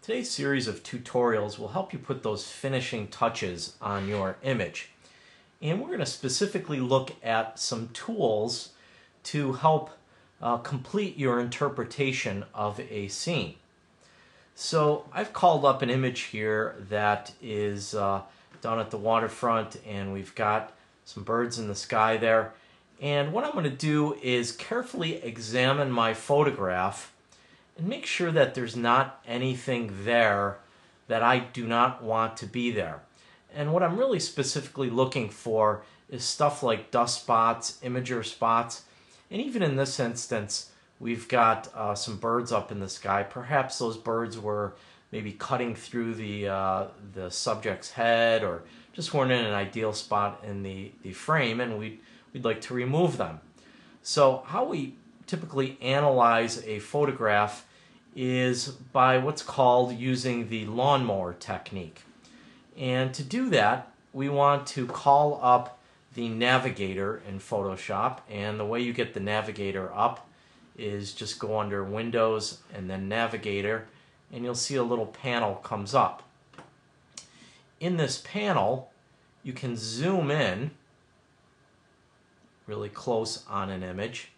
Today's series of tutorials will help you put those finishing touches on your image. And we're going to specifically look at some tools to help complete your interpretation of a scene. So I've called up an image here that is down at the waterfront, and we've got some birds in the sky there. And what I'm going to do is carefully examine my photograph and make sure that there's not anything there that I do not want to be there. And what I'm really specifically looking for is stuff like dust spots, imager spots, and even in this instance, we've got some birds up in the sky. Perhaps those birds were maybe cutting through the subject's head, or just weren't in an ideal spot in the frame, and we'd like to remove them. So how we typically analyze a photograph is by what's called using the lawnmower technique. And to do that, we want to call up the navigator in Photoshop, and the way you get the navigator up is just go under Windows and then Navigator, and you'll see a little panel comes up. In this panel, you can zoom in really close on an image,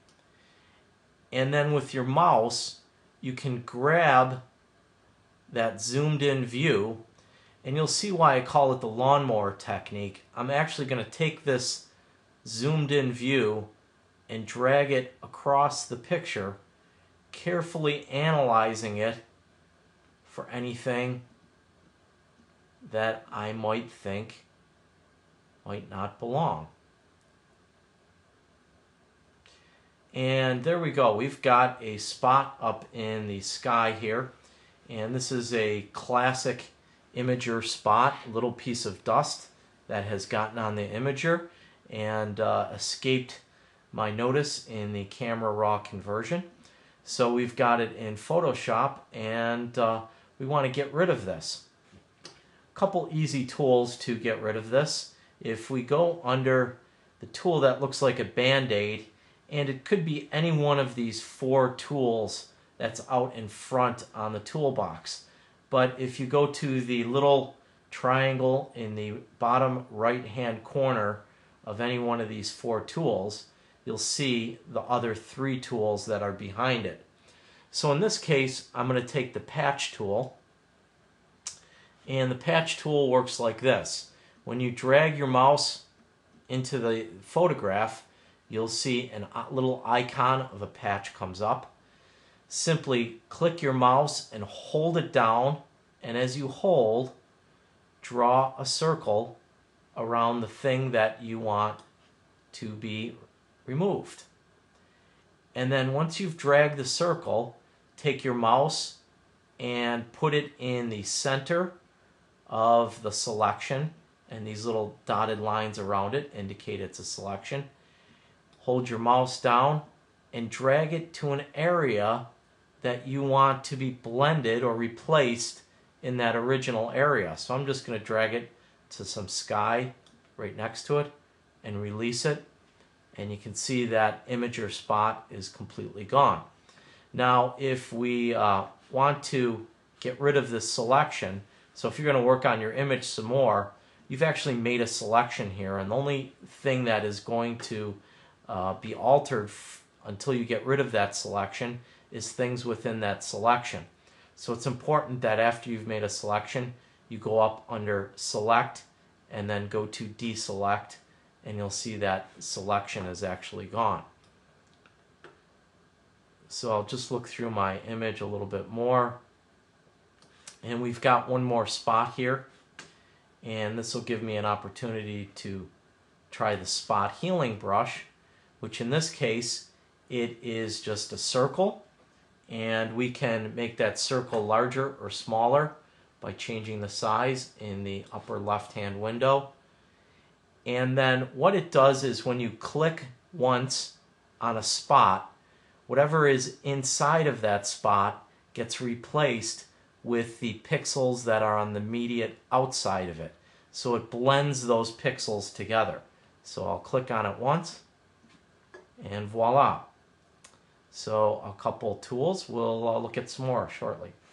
and then with your mouse you can grab that zoomed in view, and you'll see why I call it the lawnmower technique. I'm actually going to take this zoomed in view and drag it across the picture, carefully analyzing it for anything that I might think might not belong. And there we go. We've got a spot up in the sky here, and this is a classic imager spot, a little piece of dust that has gotten on the imager and escaped my notice in the camera raw conversion. So we've got it in Photoshop, and we want to get rid of this. A couple easy tools to get rid of this. If we go under the tool that looks like a band-aid, and it could be any one of these four tools that's out in front on the toolbox. But if you go to the little triangle in the bottom right-hand corner of any one of these four tools, you'll see the other three tools that are behind it. So in this case, I'm going to take the patch tool, and the patch tool works like this. When you drag your mouse into the photograph, you'll see a little icon of a patch comes up. Simply click your mouse and hold it down, and as you hold, draw a circle around the thing that you want to be removed. And then once you've dragged the circle, take your mouse and put it in the center of the selection, and these little dotted lines around it indicate it's a selection. Hold your mouse down and drag it to an area that you want to be blended or replaced in that original area. So I'm just going to drag it to some sky right next to it and release it, and you can see that imager spot is completely gone. Now if we want to get rid of this selection, so if you're going to work on your image some more, you've actually made a selection here, and the only thing that is going to be altered until you get rid of that selection is things within that selection. So it's important that after you've made a selection, you go up under Select and then go to Deselect, and you'll see that selection is actually gone. So I'll just look through my image a little bit more, and we've got one more spot here, and this will give me an opportunity to try the spot healing brush, which in this case it is just a circle, and we can make that circle larger or smaller by changing the size in the upper left hand window. And then what it does is when you click once on a spot, whatever is inside of that spot gets replaced with the pixels that are on the immediate outside of it. So it blends those pixels together. So I'll click on it once, and voila. So a couple tools. We'll look at some more shortly.